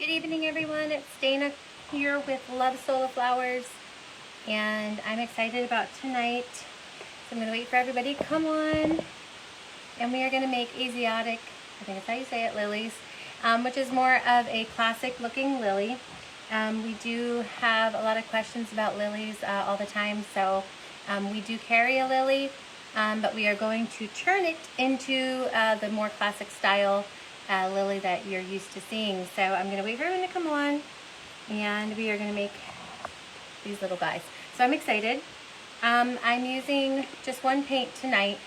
Good evening, everyone. It's Dana here with Love Sola Flowers, and I'm excited about tonight. So I'm going to wait for everybody to come on, and we are going to make Asiatic, I think that's how you say it, lilies, which is more of a classic looking lily. We do have a lot of questions about lilies all the time, so we do carry a lily, but we are going to turn it into the more classic style lily that you're used to seeing. So I'm going to wait for everyone to come on, and we are going to make these little guys. So I'm excited. I'm using just one paint tonight.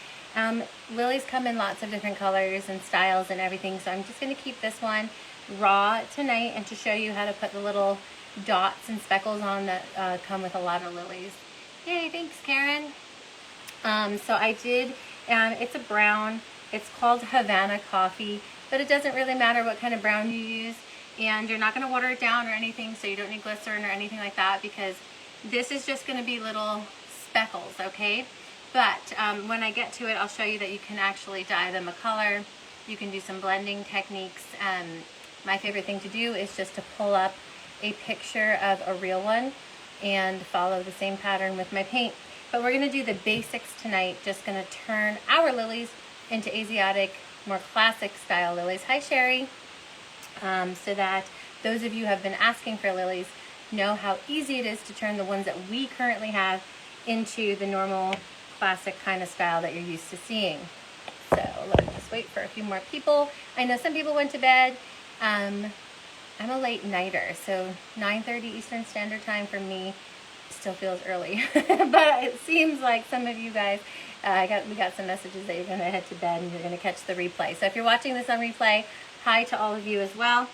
Lilies come in lots of different colors and styles and everything, so I'm just going to keep this one raw tonight and to show you how to put the little dots and speckles on that come with a lot of lilies. Yay, thanks Karen. So I did, it's a brown, it's called Havana Coffee, but it doesn't really matter what kind of brown you use, and you're not going to water it down or anything, so you don't need glycerin or anything like that, because this is just going to be little speckles, okay? But when I get to it, I'll show you that you can actually dye them a color. You can do some blending techniques. My favorite thing to do is just to pull up a picture of a real one and follow the same pattern with my paint. But we're going to do the basics tonight, just going to turn our lilies into Asiatic, more classic style lilies. Hi Sherry. So that those of you who have been asking for lilies know how easy it is to turn the ones that we currently have into the normal classic kind of style that you're used to seeing. So let me just wait for a few more people. I know some people went to bed. I'm a late nighter, so 9:30 Eastern Standard Time for me still feels early. But it seems like some of you guys, we got some messages that you're going to head to bed and you're going to catch the replay. So if you're watching this on replay, hi to all of you as well.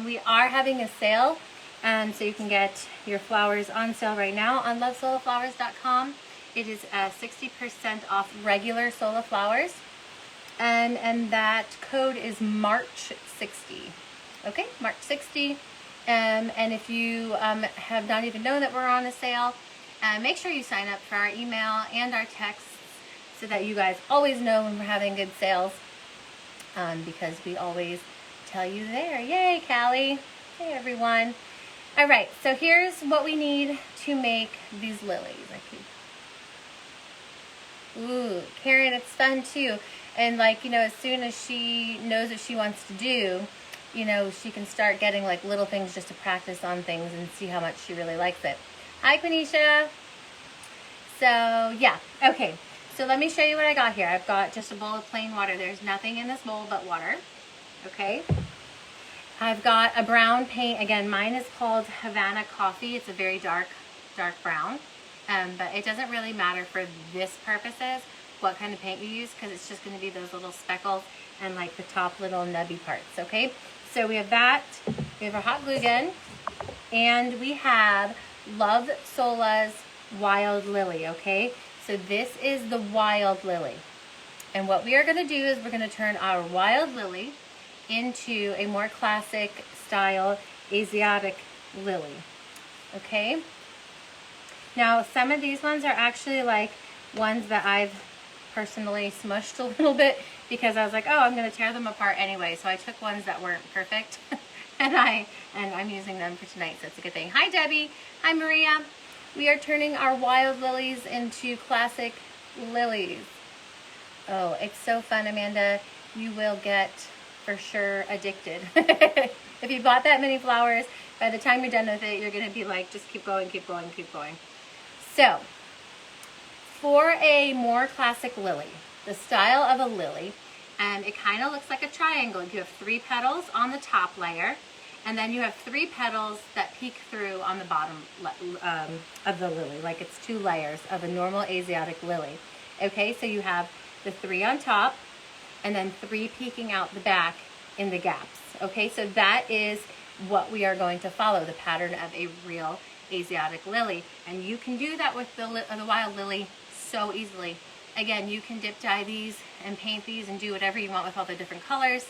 We are having a sale, so you can get your flowers on sale right now on lovesolaflowers.com. It is 60% off regular Sola flowers, and that code is March 60. Okay, March 60. And if you have not even known that we're on a sale, make sure you sign up for our email and our texts so that you guys always know when we're having good sales, because we always tell you there. Yay, Callie. Hey, everyone. All right, so here's what we need to make these lilies. Ooh, Karen, it's fun too. And like, you know, as soon as she knows what she wants to do, you know, she can start getting like little things just to practice on things and see how much she really likes it. Hi, Quenisha. So yeah, okay. So let me show you what I got here. I've got just a bowl of plain water. There's nothing in this bowl but water. Okay. I've got a brown paint. Again, mine is called Havana Coffee. It's a very dark brown. But it doesn't really matter for this purposes what kind of paint you use, because it's just going to be those little speckles and like the top little nubby parts, okay? So we have that, we have our hot glue gun, and we have Love Sola's Wild Lily, okay? So this is the Wild Lily. And what we are going to do is we're going to turn our Wild Lily into a more classic style Asiatic lily, okay? Now, some of these ones are actually like ones that I've personally smushed a little bit, because I was like, oh, I'm going to tear them apart anyway. So I took ones that weren't perfect and I'm using them for tonight, so it's a good thing. Hi, Debbie. Hi, Maria. We are turning our wild lilies into classic lilies. Oh, it's so fun, Amanda. You will get for sure addicted. If you bought that many flowers, by the time you're done with it, you're going to be like, just keep going, keep going, keep going. So, for a more classic lily, the style of a lily, it kind of looks like a triangle. You have 3 petals on the top layer, and then you have 3 petals that peek through on the bottom of the lily, like it's 2 layers of a normal Asiatic lily. Okay, so you have the 3 on top, and then 3 peeking out the back in the gaps. Okay, so that is what we are going to follow, the pattern of a real Asiatic lily, and you can do that with the wild lily so easily. Again, you can dip dye these and paint these and do whatever you want with all the different colors,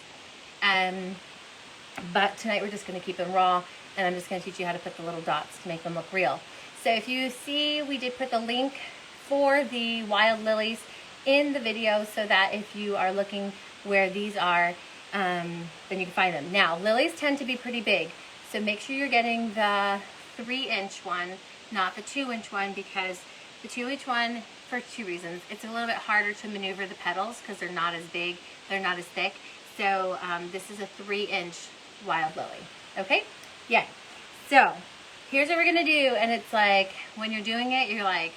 but tonight we're just going to keep them raw, and I'm just going to teach you how to put the little dots to make them look real. So if you see, we did put the link for the wild lilies in the video, so that if you are looking where these are, then you can find them. Now, lilies tend to be pretty big, so make sure you're getting the 3-inch one, not the 2-inch one, because the 2-inch one, for 2 reasons. It's a little bit harder to maneuver the petals because they're not as big, they're not as thick. So this is a 3-inch wild lily. Okay? Yay. So here's what we're gonna do, and it's like when you're doing it, you're like,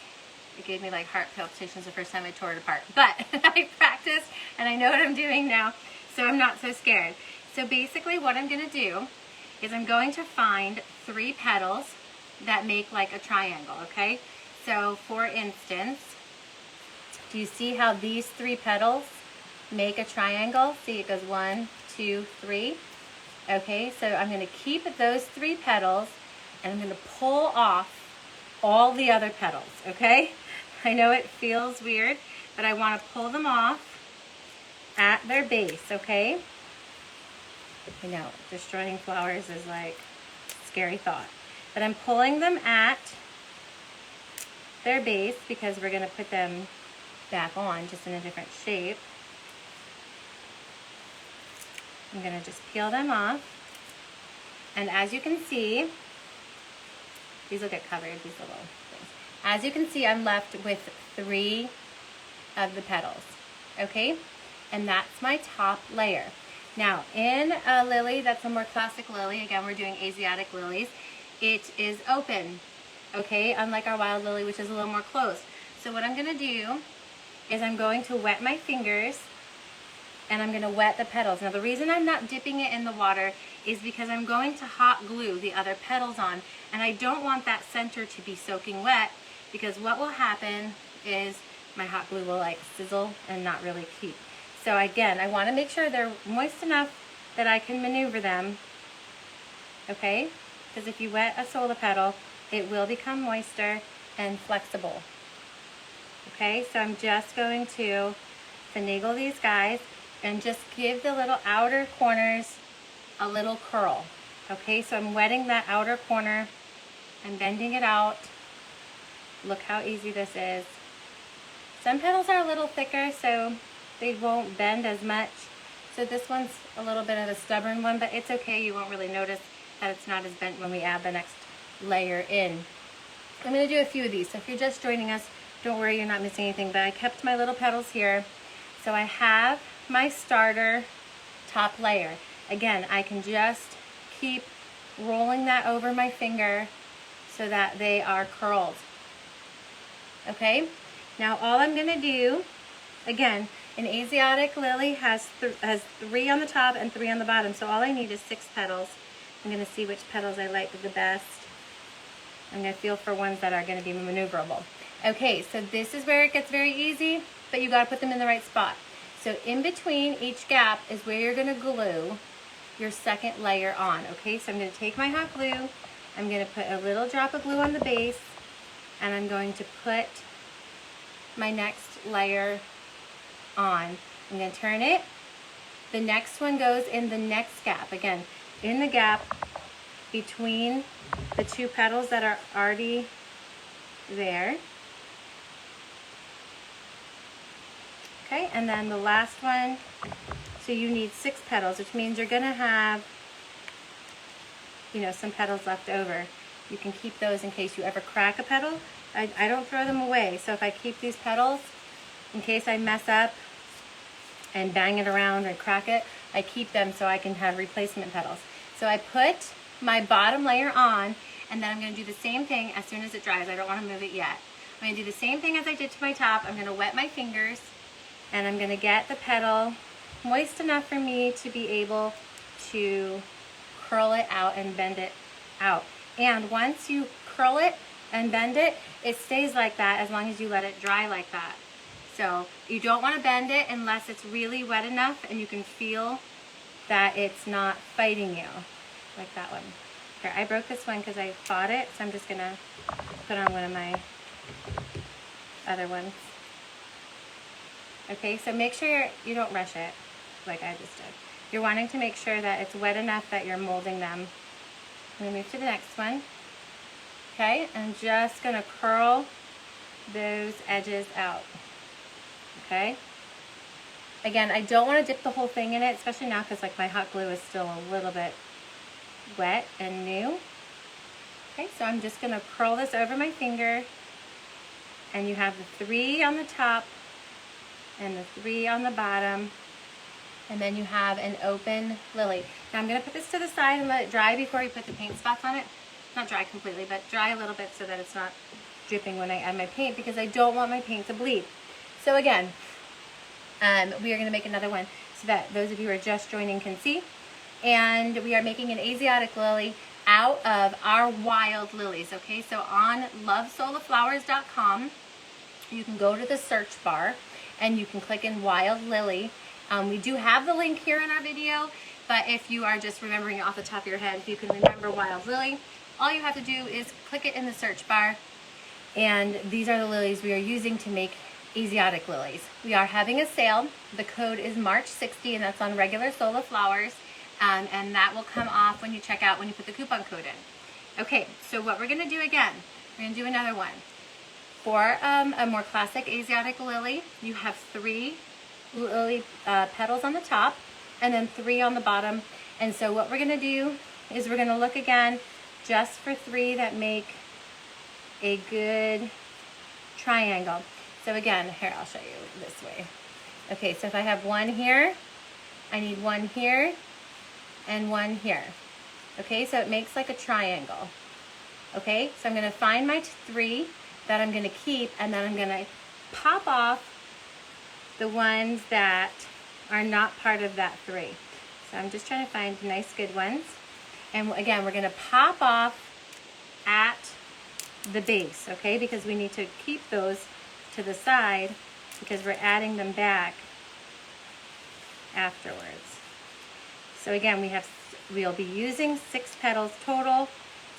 it gave me like heart palpitations the first time I tore it apart. But I practiced and I know what I'm doing now, so I'm not so scared. So basically what I'm gonna do is I'm going to find 3 petals that make like a triangle, okay? So for instance, do you see how these 3 petals make a triangle? See, it goes 1, 2, 3. Okay, so I'm gonna keep those 3 petals and I'm gonna pull off all the other petals, okay? I know it feels weird, but I wanna pull them off at their base, okay? I know, destroying flowers is like a scary thought. But I'm pulling them at their base because we're gonna put them back on just in a different shape. I'm gonna just peel them off. And as you can see, these will get covered, these little things. As you can see, I'm left with 3 of the petals, okay? And that's my top layer. Now, in a lily that's a more classic lily, again, we're doing Asiatic lilies, it is open, okay? Unlike our wild lily, which is a little more closed. So what I'm gonna do is I'm going to wet my fingers and I'm gonna wet the petals. Now, the reason I'm not dipping it in the water is because I'm going to hot glue the other petals on, and I don't want that center to be soaking wet, because what will happen is my hot glue will like sizzle and not really keep. So again, I wanna make sure they're moist enough that I can maneuver them, okay? Because if you wet a Sola petal, it will become moister and flexible. Okay, so I'm just going to finagle these guys and just give the little outer corners a little curl. Okay, so I'm wetting that outer corner, I'm bending it out. Look how easy this is. Some petals are a little thicker, so they won't bend as much. So this one's a little bit of a stubborn one, but it's okay, you won't really notice that it's not as bent when we add the next layer in. I'm gonna do a few of these, so if you're just joining us, don't worry, you're not missing anything, but I kept my little petals here. So I have my starter top layer. Again, I can just keep rolling that over my finger so that they are curled. Okay, now all I'm gonna do, again, an Asiatic lily has 3 on the top and 3 on the bottom, so all I need is 6 petals. I'm gonna see which petals I like the best. I'm gonna feel for ones that are gonna be maneuverable. Okay, so this is where it gets very easy, but you gotta put them in the right spot. So in between each gap is where you're gonna glue your second layer on, okay? So I'm gonna take my hot glue, I'm gonna put a little drop of glue on the base, and I'm going to put my next layer on. I'm gonna turn it. The next one goes in the next gap. Again, in the gap between the 2 petals that are already there. Okay, and then the last one, so you need 6 petals, which means you're gonna have, you know, some petals left over. You can keep those in case you ever crack a petal. I don't throw them away, so if I keep these petals, in case I mess up and bang it around and crack it, I keep them so I can have replacement petals. So I put my bottom layer on, and then I'm gonna do the same thing as soon as it dries. I don't wanna move it yet. I'm gonna do the same thing as I did to my top. I'm gonna wet my fingers, and I'm gonna get the petal moist enough for me to be able to curl it out and bend it out. And once you curl it and bend it, it stays like that as long as you let it dry like that. So you don't wanna bend it unless it's really wet enough and you can feel that it's not fighting you, like that one. Here, I broke this one because I fought it, so I'm just gonna put on one of my other ones. Okay, so make sure you don't rush it like I just did. You're wanting to make sure that it's wet enough that you're molding them. I'm gonna move to the next one. Okay, I'm just gonna curl those edges out. Okay, Again, I don't want to dip the whole thing in it, especially now because like my hot glue is still a little bit wet and new. Okay, so I'm just going to curl this over my finger, and you have the 3 on the top and the 3 on the bottom, and then you have an open lily. Now I'm going to put this to the side and let it dry before we put the paint spots on it. Not dry completely, but dry a little bit so that it's not dripping when I add my paint, because I don't want my paint to bleed. So again, we are going to make another one so that those of you who are just joining can see. And we are making an Asiatic lily out of our wild lilies. Okay, so on lovesolaflowers.com, you can go to the search bar and you can click in wild lily. We do have the link here in our video, but if you are just remembering it off the top of your head, if you can remember wild lily, all you have to do is click it in the search bar. And these are the lilies we are using to make Asiatic lilies. We are having a sale. The code is March 60, and that's on regular Sola flowers. And that will come off when you check out, when you put the coupon code in. Okay, so what we're going to do again, we're going to do another one. For a more classic Asiatic lily, you have 3 lily petals on the top and then 3 on the bottom. And so what we're going to do is we're going to look again just for 3 that make a good triangle. So again, here, I'll show you this way. Okay, so if I have 1 here, I need 1 here, and 1 here. Okay, so it makes like a triangle. Okay, so I'm going to find my 3 that I'm going to keep, and then I'm going to pop off the ones that are not part of that 3. So I'm just trying to find nice good ones. And again, we're going to pop off at the base, okay, because we need to keep those to the side because we're adding them back afterwards. So again, we'll be using 6 petals total.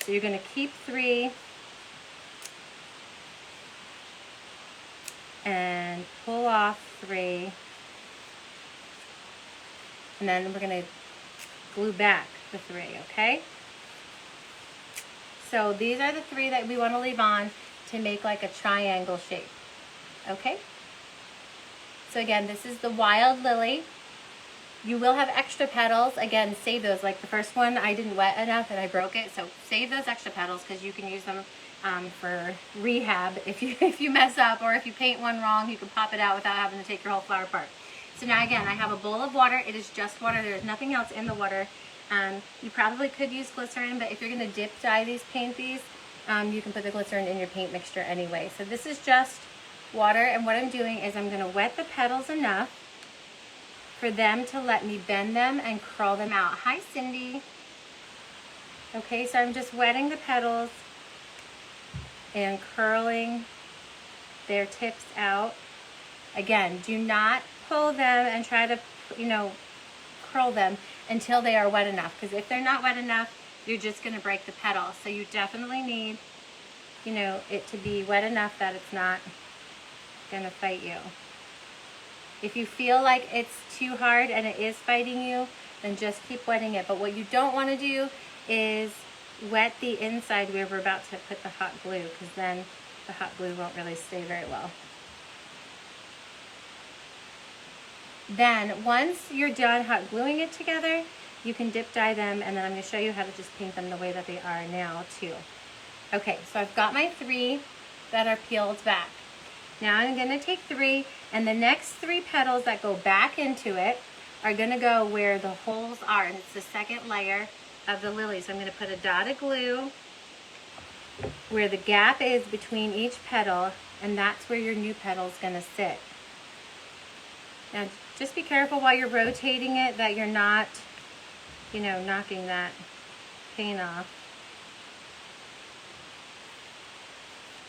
So you're going to keep 3 and pull off 3, and then we're going to glue back the 3, okay? So these are the 3 that we want to leave on to make like a triangle shape, okay? So again, this is the wild lily. You will have extra petals. Again, save those. Like the first one, I didn't wet enough and I broke it. So save those extra petals because you can use them for rehab if you mess up, or if you paint one wrong, you can pop it out without having to take your whole flower apart. So now again, I have a bowl of water. It is just water. There is nothing else in the water. You probably could use glycerin, but if you're going to dip dye these, paint these, you can put the glycerin in your paint mixture anyway. So this is just water, and what I'm doing is I'm going to wet the petals enough for them to let me bend them and curl them out. Hi, Cindy. Okay, so I'm just wetting the petals and curling their tips out. Again, do not pull them and try to, curl them until they are wet enough, because if they're not wet enough, you're just going to break the petal. So you definitely need, it to be wet enough that it's not going to fight you. If you feel like it's too hard and it is fighting you, then just keep wetting it. But what you don't want to do is wet the inside where we're about to put the hot glue, because then the hot glue won't really stay very well. Then once you're done hot gluing it together, you can dip dye them, and then I'm going to show you how to just paint them the way that they are now too. Okay, so I've got my 3 that are peeled back. Now I'm going to take 3, and the next 3 petals that go back into it are going to go where the holes are, and it's the second layer of the lily. So I'm going to put a dot of glue where the gap is between each petal, and that's where your new petal is going to sit. Now just be careful while you're rotating it that you're not, knocking that paint off.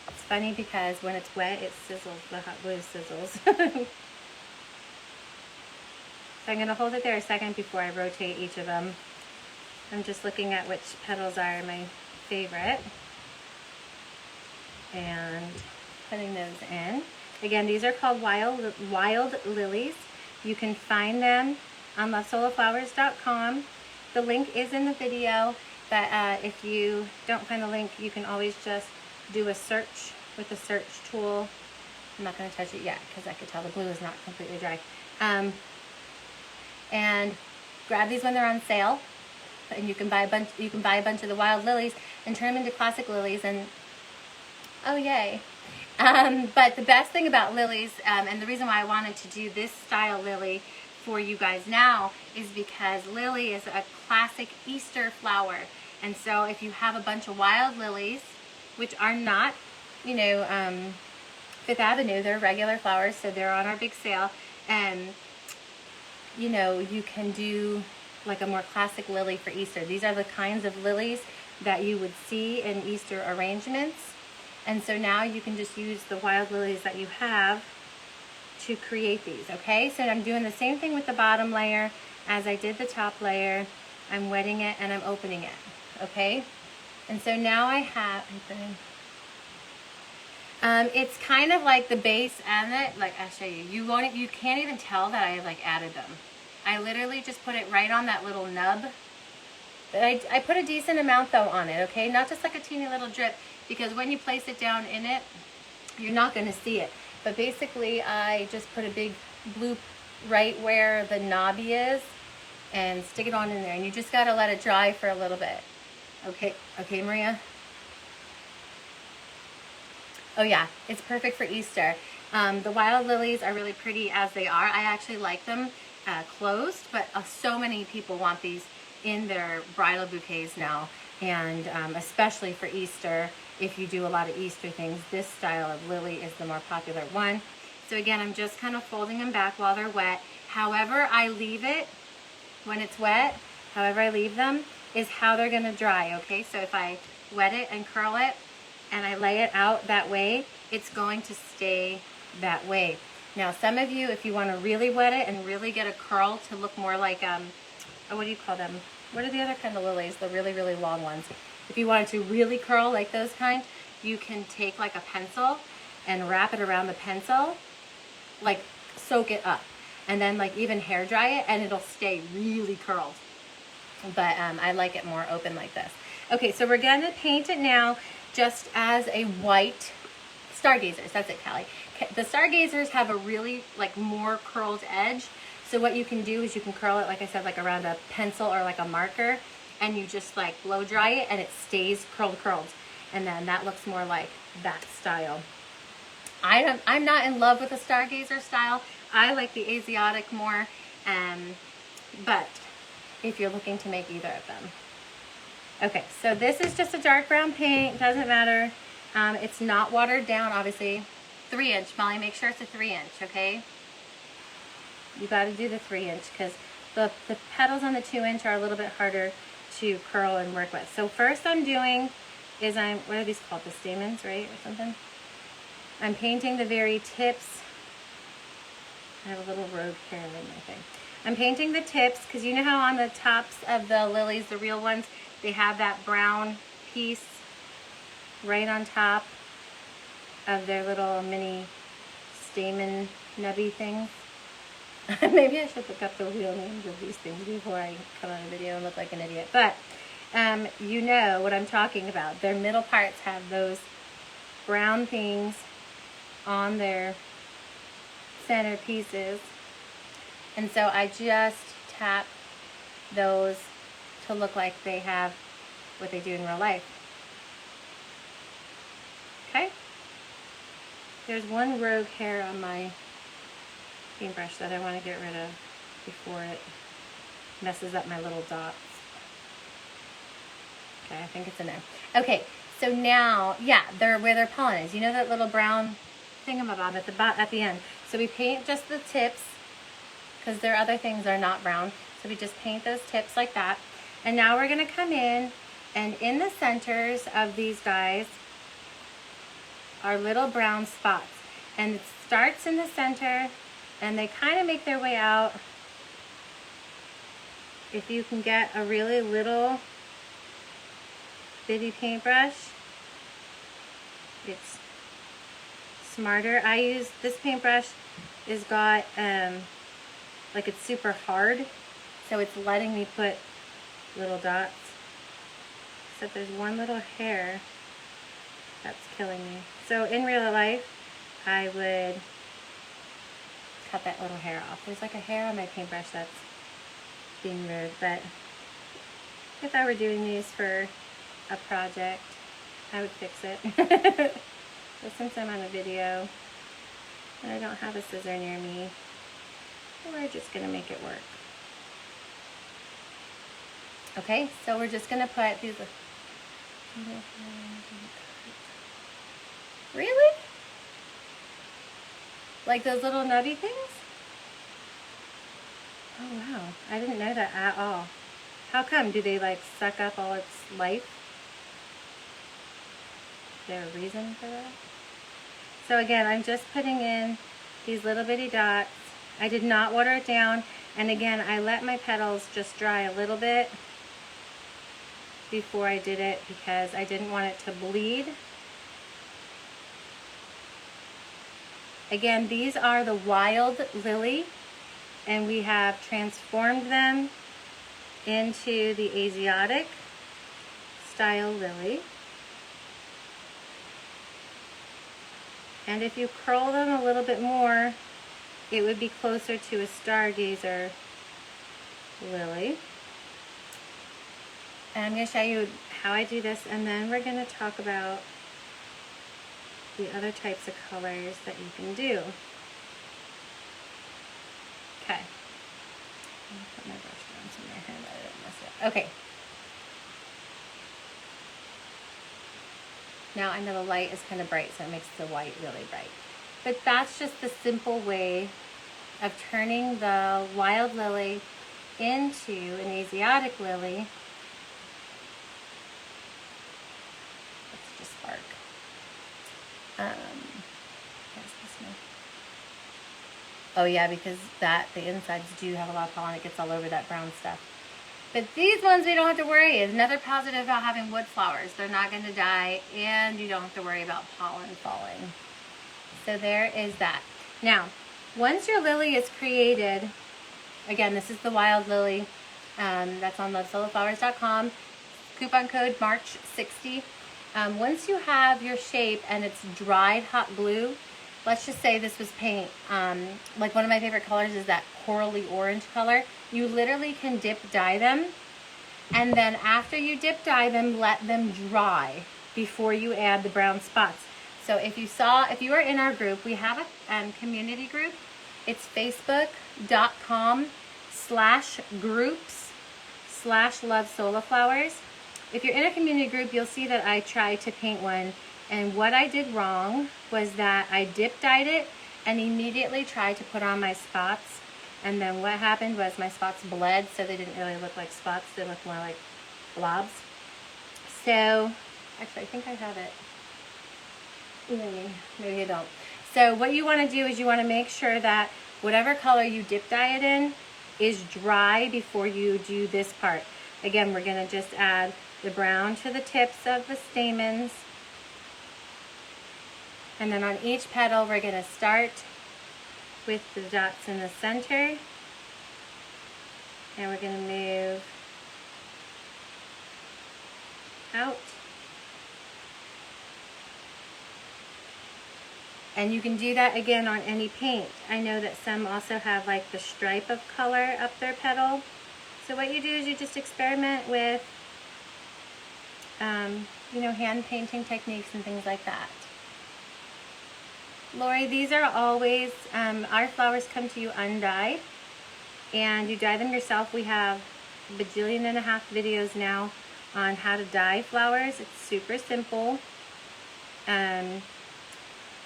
It's funny because when it's wet, it sizzles, the hot glue sizzles. So I'm going to hold it there a second before I rotate each of them. I'm just looking at which petals are my favorite and putting those in. Again, these are called wild lilies. You can find them on lovesolaflowers.com. The link is in the video, but if you don't find the link, you can always just do a search with the search tool. I'm not going to touch it yet because I could tell the glue is not completely dry. And grab these when they're on sale. And you can buy a bunch. You can buy a bunch of the wild lilies and turn them into classic lilies. And oh yay! But the best thing about lilies, and the reason why I wanted to do this style lily for you guys now, is because lily is a classic Easter flower. And so if you have a bunch of wild lilies, which are not, you know, Fifth Avenue, they're regular flowers, so they're on our big sale. And you know, you can do like a more classic lily for Easter. These are the kinds of lilies that you would see in Easter arrangements. And so now you can just use the wild lilies that you have to create these, okay? So I'm doing the same thing with the bottom layer as I did the top layer. I'm wetting it and I'm opening it, okay? And so now I have, it's kind of like the base and it, like I'll show you. You can't even tell that I like added them. I literally just put it right on that little nub. I put a decent amount though on it, okay? Not just like a teeny little drip, because when you place it down in it, you're not gonna see it. But basically I just put a big bloop right where the knobby is and stick it on in there. And you just gotta let it dry for a little bit. Okay, Maria? Oh yeah, it's perfect for Easter. The wild lilies are really pretty as they are. I actually like them closed, but so many people want these in their bridal bouquets now, and especially for Easter, if you do a lot of Easter things, this style of lily is the more popular one. So again, I'm just kind of folding them back while they're wet. However I leave it when it's wet, however I leave them, is how they're gonna dry, okay? So if I wet it and curl it, and I lay it out that way, it's going to stay that way. Now, some of you, if you want to really wet it and really get a curl to look more like, what do you call them? What are the other kind of lilies? The really, really long ones. If you wanted to really curl like those kind, you can take like a pencil and wrap it around the pencil, like soak it up, and then like even hair dry it, and it'll stay really curled. But I like it more open like this. Okay, so we're gonna paint it now just as a white stargazers. That's it, Callie. The stargazers have a really like more curled edge. So what you can do is you can curl it, like I said, like around a pencil or like a marker, and you just like blow dry it and it stays curled. And then that looks more like that style. I'm not in love with the stargazer style. I like the Asiatic more, but if you're looking to make either of them. Okay, so this is just a dark brown paint, doesn't matter. It's not watered down, obviously. 3-inch, Molly, make sure it's a 3-inch, okay? You gotta do the 3-inch because the petals on the 2-inch are a little bit harder to curl and work with. So first I'm doing is what are these called? The stamens, right, or something? I'm painting the very tips. I have a little rogue hair in my thing. I'm painting the tips because you know how on the tops of the lilies, the real ones, they have that brown piece right on top of their little mini stamen nubby things. Maybe I should look up the real names of these things before I come on a video and look like an idiot. But you know what I'm talking about. Their middle parts have those brown things on their center pieces. And so I just tap those to look like they have what they do in real life. Okay? There's one rogue hair on my paintbrush that I want to get rid of before it messes up my little dots. Okay, I think it's in there. Okay, so now, yeah, they're where their pollen is. You know that little brown thingamabob at the end. So we paint just the tips because their other things are not brown. So we just paint those tips like that. And now we're going to come in, and in the centers of these guys are little brown spots. And it starts in the center, and they kind of make their way out. If you can get a really little bitty paintbrush, it's smarter. I use this paintbrush is got like it's super hard, so it's letting me put little dots. Except there's one little hair that's killing me. So in real life, I would cut that little hair off. There's like a hair on my paintbrush that's being rude, but if I were doing these for a project, I would fix it. But since I'm on a video and I don't have a scissor near me, we're just gonna make it work. Okay, so we're just gonna put these. Really? Like those little nubby things? Oh wow, I didn't know that at all. How come? Do they like suck up all its life? Is there a reason for that? So again, I'm just putting in these little bitty dots. I did not water it down. And again, I let my petals just dry a little bit before I did it because I didn't want it to bleed. Again, these are the wild lily, and we have transformed them into the Asiatic style lily. And if you curl them a little bit more, it would be closer to a stargazer lily. And I'm going to show you how I do this, and then we're going to talk about the other types of colors that you can do. Okay. I'm going to put my brush down somewhere here that I didn't mess it up. Okay. Now I know the light is kind of bright, so it makes the white really bright. But that's just the simple way of turning the wild lily into an Asiatic lily. Let's just spark. Oh yeah, because the insides do have a lot of pollen. It gets all over that brown stuff. But these ones we don't have to worry. It's another positive about having wood flowers. They're not going to die, and you don't have to worry about pollen falling. So there is that. Now, once your lily is created, again, this is the wild lily. That's on lovesolaflowers.com. Coupon code March60. Once you have your shape and it's dried hot glue, let's just say this was paint. Like one of my favorite colors is that corally orange color. You literally can dip dye them, and then after you dip dye them, let them dry before you add the brown spots. So if you are in our group, we have a community group. It's facebook.com/groups/lovesolaflowers. If you're in a community group, you'll see that I tried to paint one, and what I did wrong was that I dip dyed it and immediately tried to put on my spots, and then what happened was my spots bled, so they didn't really look like spots, they looked more like blobs. So actually I think I have it. Maybe I don't. So what you want to do is you want to make sure that whatever color you dip dye it in is dry before you do this part. Again, we're going to just add the brown to the tips of the stamens, and then on each petal we're going to start with the dots in the center, and we're going to move out. And you can do that again on any paint. I know that some also have like the stripe of color up their petal. So what you do is you just experiment with, you know, hand painting techniques and things like that. Lori, these are always, our flowers come to you undyed, and you dye them yourself. We have a bajillion and a half videos now on how to dye flowers. It's super simple.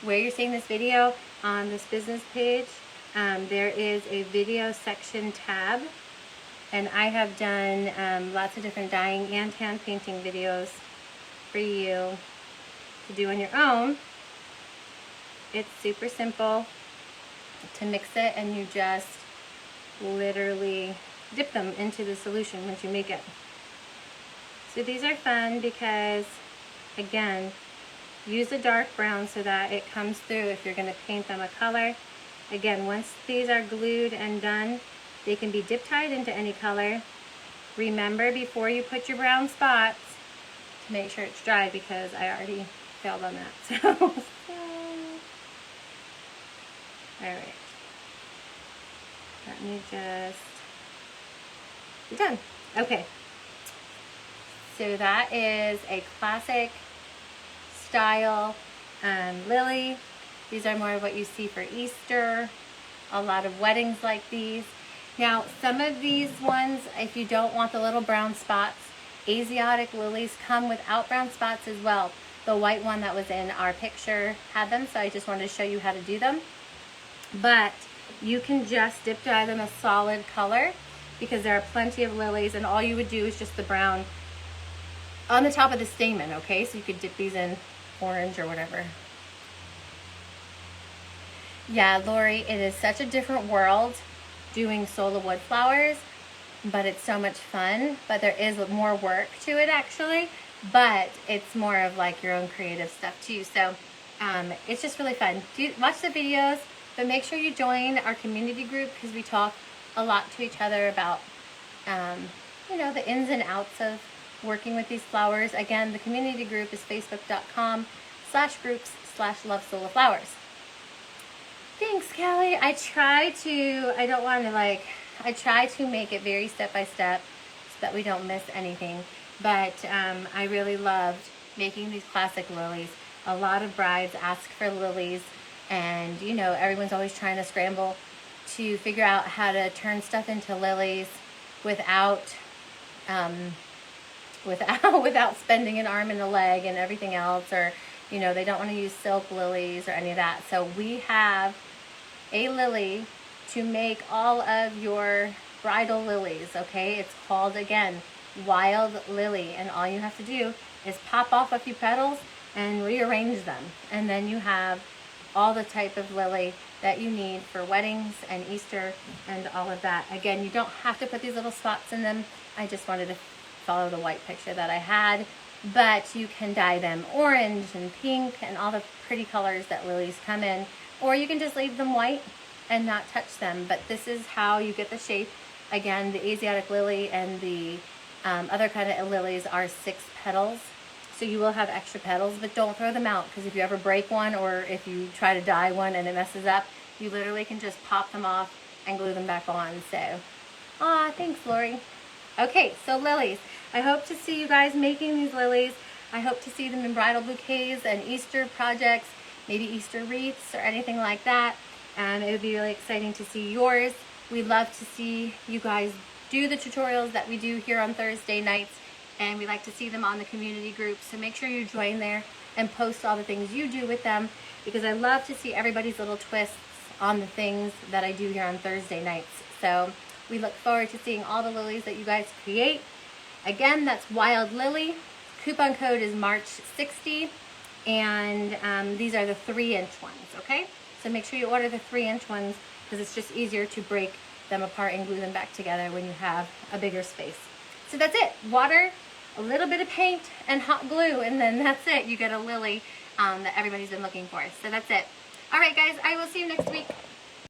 Where you're seeing this video on this business page, there is a video section tab, and I have done lots of different dyeing and hand painting videos for you to do on your own. It's super simple to mix it, and you just literally dip them into the solution once you make it. So these are fun because, again, use a dark brown so that it comes through if you're going to paint them a color. Again, once these are glued and done, they can be dip dyed into any color. Remember, before you put your brown spots, to make sure it's dry, because I already failed on that. So, alright. Let me just be done. Okay. So that is a classic style lily. These are more of what you see for Easter. A lot of weddings like these. Now, some of these ones, if you don't want the little brown spots, Asiatic lilies come without brown spots as well. The white one that was in our picture had them, so I just wanted to show you how to do them. But you can just dip dye them a solid color because there are plenty of lilies, and all you would do is just the brown on the top of the stamen, okay? So you could dip these in orange or whatever. Yeah, Lori, it is such a different world doing Sola wood flowers, but it's so much fun. But there is more work to it actually, but it's more of like your own creative stuff too. So it's just really fun. Watch the videos, but make sure you join our community group because we talk a lot to each other about, you know, the ins and outs of working with these flowers. Again, the community group is facebook.com/groups/lovesolaflowers. Thanks, Callie. I try to make it very step by step so that we don't miss anything. But I really loved making these classic lilies. A lot of brides ask for lilies, and you know, everyone's always trying to scramble to figure out how to turn stuff into lilies without without spending an arm and a leg and everything else, or you know, they don't want to use silk lilies or any of that. So we have a lily to make all of your bridal lilies, okay? It's called, again, Wild Lily, and all you have to do is pop off a few petals and rearrange them, and then you have all the type of lily that you need for weddings and Easter and all of that. Again, you don't have to put these little spots in them. I just wanted to follow the white picture that I had, but you can dye them orange and pink and all the pretty colors that lilies come in, or you can just leave them white and not touch them. But this is how you get the shape. Again, the Asiatic lily and the other kind of lilies are 6 petals, so you will have extra petals, but don't throw them out, because if you ever break one or if you try to dye one and it messes up, you literally can just pop them off and glue them back on. So thanks, Lori. Okay, so lilies. I hope to see you guys making these lilies. I hope to see them in bridal bouquets and Easter projects, maybe Easter wreaths or anything like that. And it would be really exciting to see yours. We love to see you guys do the tutorials that we do here on Thursday nights, and we like to see them on the community group. So make sure you join there and post all the things you do with them, because I love to see everybody's little twists on the things that I do here on Thursday nights. So we look forward to seeing all the lilies that you guys create. Again, that's Wild Lily. Coupon code is March60, and these are the 3-inch ones, okay? So make sure you order the 3-inch ones, because it's just easier to break them apart and glue them back together when you have a bigger space. So that's it. Water, a little bit of paint, and hot glue, and then that's it. You get a lily that everybody's been looking for. So that's it. All right, guys, I will see you next week.